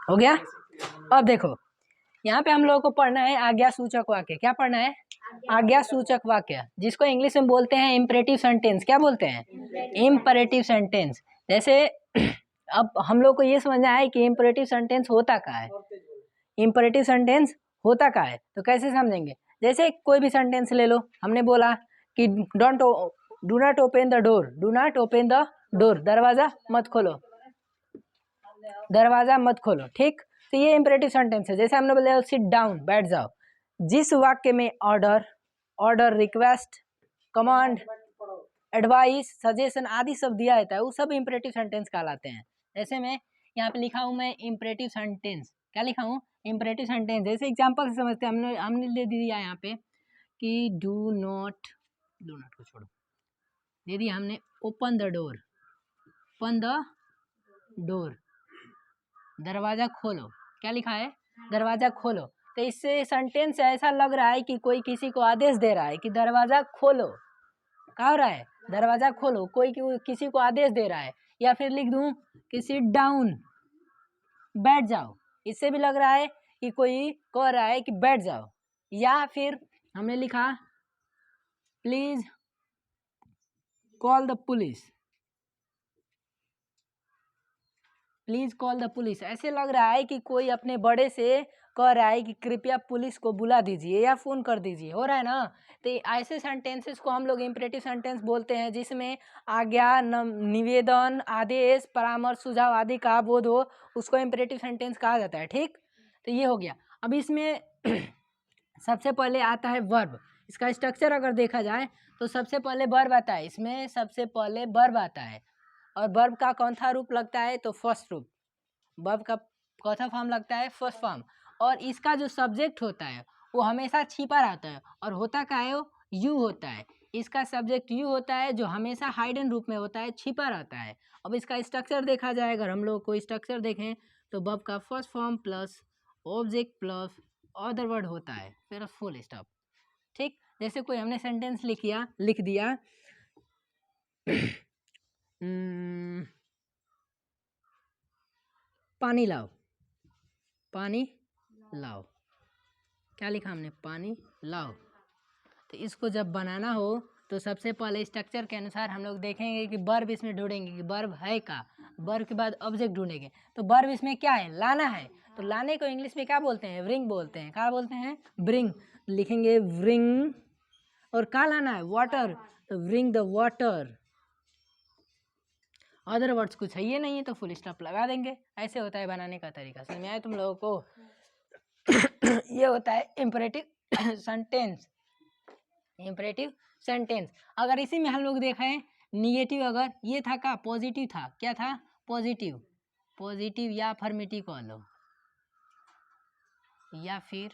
हो गया। अब देखो यहाँ पे हम लोगों को पढ़ना है आज्ञा सूचक वाक्य। क्या पढ़ना है? आज्ञा सूचक वाक्य, जिसको इंग्लिश में बोलते हैं इम्परेटिव सेंटेंस। क्या बोलते हैं? Imperative sentence. जैसे अब हम लोग को ये समझना है कि इम्परेटिव सेंटेंस होता क्या है। इम्परेटिव सेंटेंस होता क्या है तो कैसे समझेंगे? जैसे कोई भी सेंटेंस ले लो, हमने बोला कि do not open the door, do not open the door, दरवाजा मत खोलो, दरवाजा मत खोलो, ठीक। तो ये इम्परेटिव सेंटेंस है। जैसे हमने बोला सिट डाउन, बैठ जाओ। जिस वाक्य में order, order, request, command, advice, suggestion आदि सब दिया रहता है वो सब इम्परेटिव सेंटेंस कहलाते हैं। जैसे मैं यहाँ पे लिखा हूँ मैं इम्परेटिव सेंटेंस, क्या लिखा हूँ? Imperative sentence. जैसे एग्जांपल से समझते हैं, हमने ले दिया यहाँ पे कि डू नॉट को छोड़ो, दे दिया हमने open the door, open the door, दरवाजा खोलो। क्या लिखा है? दरवाजा खोलो। तो इससे सेंटेंस ऐसा लग रहा है कि कोई किसी को आदेश दे रहा है कि दरवाजा खोलो। क्या हो रहा है? दरवाजा खोलो, कोई किसी को आदेश दे रहा है। या फिर लिख दूं कि सिट डाउन, बैठ जाओ, इससे भी लग रहा है कि कोई कह रहा है कि बैठ जाओ। या फिर हमने लिखा please call the police, please call the police, ऐसे लग रहा है कि कोई अपने बड़े से कह रहा है कि कृपया पुलिस को बुला दीजिए या फोन कर दीजिए। हो रहा है ना? तो ऐसे सेंटेंसेस को हम लोग इम्परेटिव सेंटेंस बोलते हैं, जिसमें आज्ञा, निवेदन, आदेश, परामर्श, सुझाव आदि का बोध हो, उसको इम्परेटिव सेंटेंस कहा जाता है, ठीक। तो ये हो गया। अब इसमें सबसे पहले आता है वर्ब। इसका स्ट्रक्चर अगर देखा जाए तो सबसे पहले वर्ब आता है। इसमें सबसे पहले वर्ब आता है, और वर्ब का कौन सा रूप लगता है? तो फर्स्ट रूप। वर्ब का कौन सा फॉर्म लगता है? First form. और इसका जो सब्जेक्ट होता है वो हमेशा छिपा रहता है, और होता क्या है? वो यू होता है। इसका सब्जेक्ट यू होता है, जो हमेशा हाइडन रूप में होता है, छिपा रहता है। अब इसका स्ट्रक्चर देखा जाए, अगर हम लोग को स्ट्रक्चर देखें तो वर्ब का first form plus object plus other word होता है, फिर फुल स्टॉप, ठीक। जैसे कोई हमने सेंटेंस लिख दिया पानी लाओ, पानी लाओ, क्या लिखा हमने? पानी लाओ। तो इसको जब बनाना हो तो सबसे पहले स्ट्रक्चर के अनुसार हम लोग देखेंगे कि वर्ब इसमें ढूंढेंगे कि वर्ब है का, वर्ब के बाद ऑब्जेक्ट ढूंढेंगे। तो वर्ब इसमें क्या है? लाना है। तो लाने को इंग्लिश में क्या बोलते हैं? ब्रिंग बोलते हैं। क्या बोलते हैं? ब्रिंग। लिखेंगे ब्रिंग, और क्या लाना है? वाटर, तो bring the water. Other words कुछ है ये नहीं है तो फुल स्टॉप लगा देंगे। ऐसे होता है बनाने का तरीका। समझ में आया तुम लोगों को? ये होता है इम्परेटिव सेंटेंस। Imperative sentence. अगर इसी में हम लोग देखें निगेटिव, अगर ये था का पॉजिटिव था, क्या था? पॉजिटिव, पॉजिटिव या अफर्मेटिव कह लो, या फिर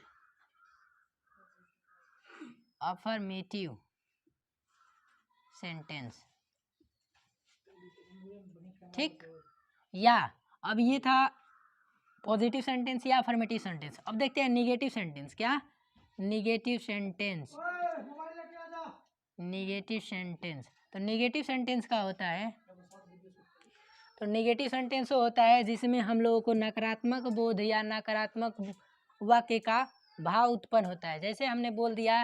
अफर्मेटिव सेंटेंस, ठीक। या अब ये था पॉजिटिव सेंटेंस या अफर्मेटिव सेंटेंस। अब देखते हैं निगेटिव सेंटेंस। क्या? Negative sentence, negative sentence. तो निगेटिव सेंटेंस का होता है, तो निगेटिव सेंटेंस होता है जिसमें हम लोगों को नकारात्मक बोध या नकारात्मक वाक्य का भाव उत्पन्न होता है। जैसे हमने बोल दिया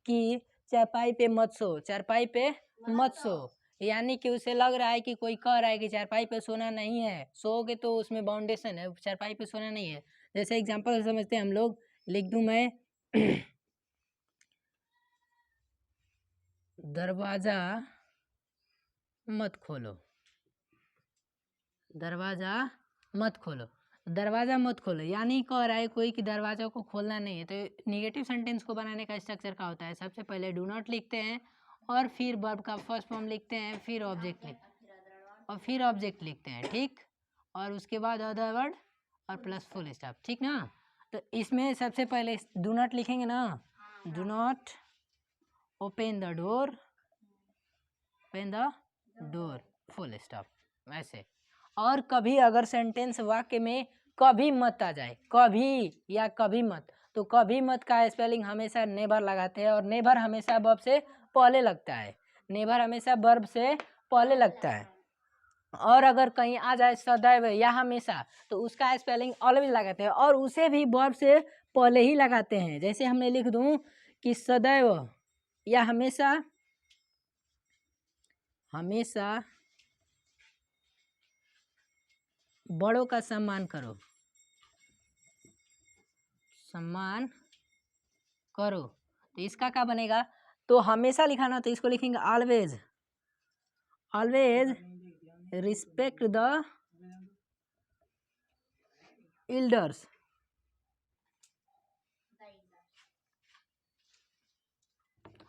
कि चारपाई पे मत सो, चारपाई पे मत सो, यानी कि उसे लग रहा है कि कोई कह रहा है कि चारपाई पे सोना नहीं है, सोओगे तो उसमें बाउंडेशन है, चारपाई पे सोना नहीं है। जैसे एग्जांपल समझते हैं हम लोग, लिख दूं मैं दरवाजा मत खोलो, दरवाजा मत खोलो, दरवाजा मत खोलो यानी कह रहा है कोई कि दरवाजा को खोलना नहीं है। तो निगेटिव सेंटेंस को बनाने का स्ट्रक्चर क्या होता है? सबसे पहले डू नॉट लिखते हैं, और फिर वर्ब का फर्स्ट फॉर्म लिखते हैं, फिर ऑब्जेक्ट लिखते हैं, ठीक। और उसके बाद अदर वर्ड और प्लस फुल स्टॉप, ठीक ना। तो इसमें सबसे पहले डू नॉट लिखेंगे ना, do not open the door, open the door, full stop, ऐसे। और कभी अगर सेंटेंस वाक्य में कभी मत आ जाए, कभी या कभी मत, तो कभी मत का स्पेलिंग हमेशा नेवर लगाते हैं, और नेवर हमेशा वर्ब से पहले लगता है, नेवर हमेशा वर्ब से पहले लगता है। और अगर कहीं आ जाए सदैव या हमेशा तो उसका स्पेलिंग ऑलवेज लगाते हैं और उसे भी वर्ब से पहले ही लगाते हैं। जैसे हमने लिख दूं कि सदैव या हमेशा, हमेशा बड़ों का सम्मान करो, सम्मान करो। तो इसका क्या बनेगा, तो हमेशा लिखाना तो इसको लिखेंगे always, always respect the elders,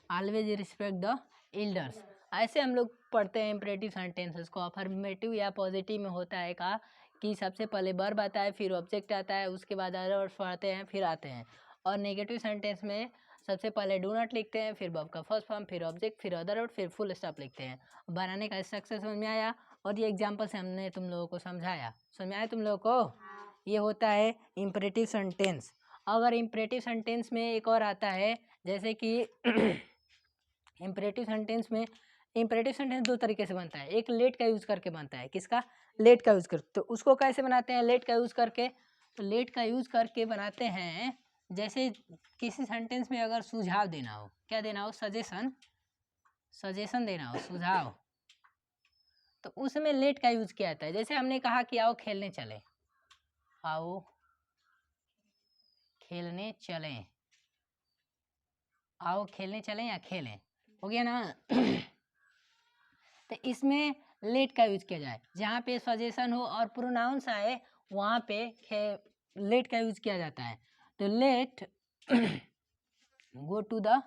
always respect the elders. ऐसे हम लोग पढ़ते हैं इम्परेटिव सेंटेंसेस को। अफर्मेटिव या पॉजिटिव में होता है का कि सबसे पहले वर्ब आता है, फिर ऑब्जेक्ट आता है, उसके बाद अदर वर्ड्स आते हैं, फिर आते हैं। और नेगेटिव सेंटेंस में सबसे पहले डू नॉट लिखते हैं, फिर वर्ब का फर्स्ट फॉर्म, फिर ऑब्जेक्ट, फिर अदर वर्ड, फिर फुल स्टॉप लिखते हैं। बनाने का स्ट्रक्चर समझ में आया और ये एग्जाम्पल से हमने तुम लोगों को समझाया। समझ में आया तुम लोगों को? ये होता है इम्परेटिव सेंटेंस। अगर इम्परेटिव सेंटेंस में एक और आता है जैसे कि इम्परेटिव सेंटेंस में, इम्परेटिव सेंटेंस दो तरीके से बनता है। एक लेट का यूज करके बनता है। किसका? लेट का यूज कर। तो उसको कैसे बनाते हैं लेट का यूज करके? तो लेट का यूज करके बनाते हैं जैसे किसी सेंटेंस में अगर सुझाव देना हो, क्या देना हो, सजेशन, सजेशन देना हो, सुझाव, तो उसमें लेट का यूज किया जाता है। जैसे हमने कहा कि आओ खेलने चले, आओ खेलने चलें, आओ खेलने चलें या खेलें, हो गया ना। तो इसमें लेट का यूज किया जाए। जहाँ पे सजेशन हो और प्रोनाउंस आए वहाँ पे लेट का यूज किया जाता है। तो let go to the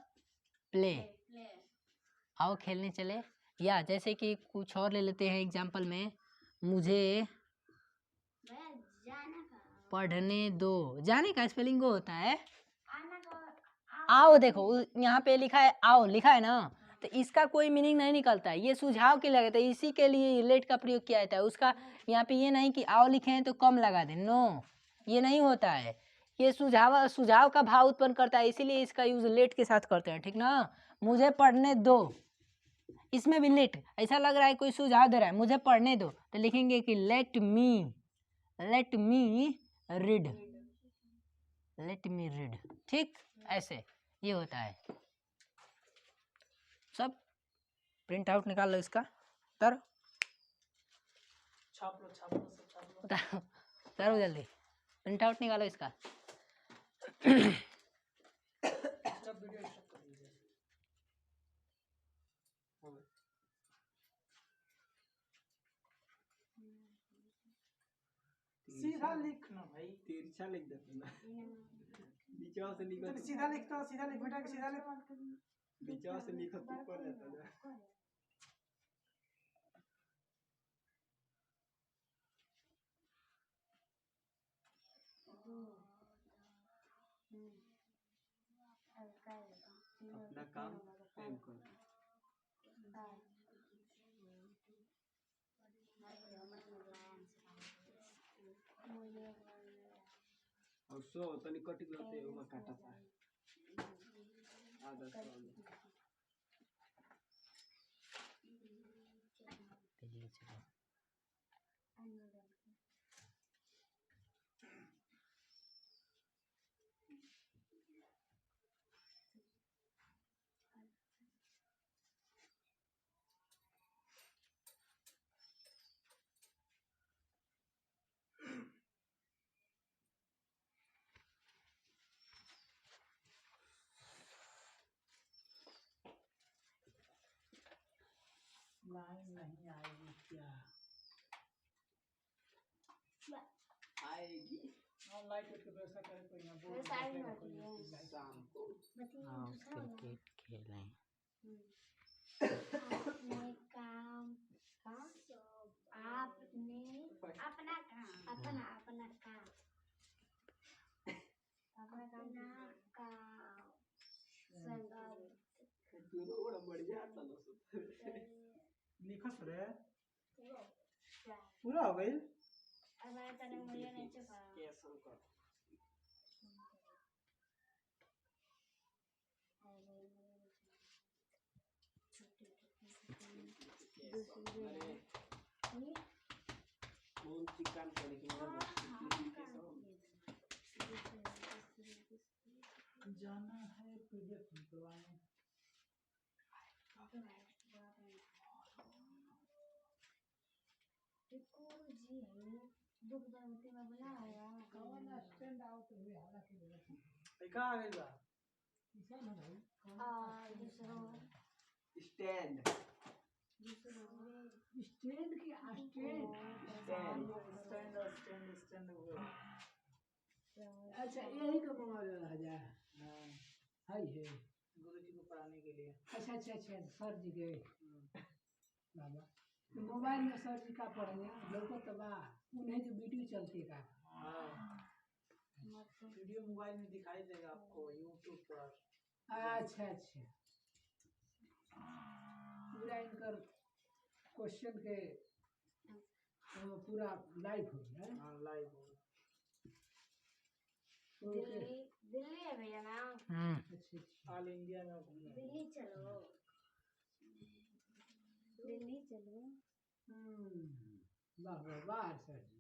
play, आओ खेलने चले। या जैसे कि कुछ और ले लेते हैं एग्जाम्पल में, मुझे पढ़ने दो। जाने का स्पेलिंग गो होता है, आओ। देखो यहाँ पे लिखा है आओ, लिखा है ना, तो इसका कोई मीनिंग नहीं निकलता है। ये सुझाव के लिए लगता है, इसी के लिए लेट का प्रयोग किया जाता है। उसका यहाँ पे ये नहीं कि आओ लिखे हैं तो कम लगा दें, नो, ये नहीं होता है। ये सुझाव, सुझाव का भाव उत्पन्न करता है, इसीलिए इसका यूज लेट के साथ करते हैं, ठीक ना। मुझे पढ़ने दो, इसमें भी लेट, ऐसा लग रहा है कोई सुझाव दे रहा है, मुझे पढ़ने दो, तो लिखेंगे कि let me read, let me read, ठीक। ऐसे ये होता है। सब प्रिंट आउट निकाल लो इसका, उतारो उतारो जल्दी, प्रिंट आउट निकालो इसका। सीधा लिखना भाई, तिरछा लिख देते ना, बीचवा से लिखो, सीधा लिखता, सीधा लिख बेटा, सीधा लिख, बीचवा से लिखो तो ऊपर जाता है। अपना काम टाइम करो। और सो तनी कटी होते ओमा काटा था आधा सो लाइन नहीं आएगी क्या? आएगी। हाँ लाइट की व्यवस्था करें तो यहाँ बोर्ड शाम को हाँ क्रिकेट खेलें। अपने काम का आपने अपना काम अपना अपना काम अपना काम संग तू तो बड़ा बढ़िया आता लो लिखस रे पूरा हो गई। अब मैं तने मुझे नहीं चुका कैसे कर दूसरे अरे ये कौन सी काम करे कि हाँ मतलब हाँ किसी के काम साथ दूसरे जाना है पीडीएफ निकलवाने देखो जी है दुख दर्द में बनाया कौन स्टैंड आउट हुए हालांकि कहाँ आ गई बा किसा ना भाई दूसरों स्टैंड दूसरों स्टैंड की स्टैंड स्टैंड स्टैंड हो गया अच्छा यही का मोबाइल है हाँ है गुरु जी को पढ़ाने के लिए अच्छा अच्छा अच्छा सर जी के बाबा तो मोबाइल में सर जी का पढ़ेंगे लोगों तो बा उन्हें जो वीडियो चलती का हाँ वीडियो मोबाइल में दिखाई देगा आपको यूट्यूब पर अच्छा अच्छा पूरा इनकर क्वेश्चन के पूरा लाइव हो गया है हाँ लाइव होगा दिल्ली दिल्ली है भैया ना अच्छा अच्छा ऑल इंडिया में घूमना है। दिल्ली चलो दिल्ली चलो वाह वाह वाह सर जी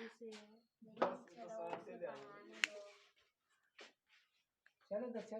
उसे दिल्ली चलो उसे पढ़ाने दो चलो तो चलो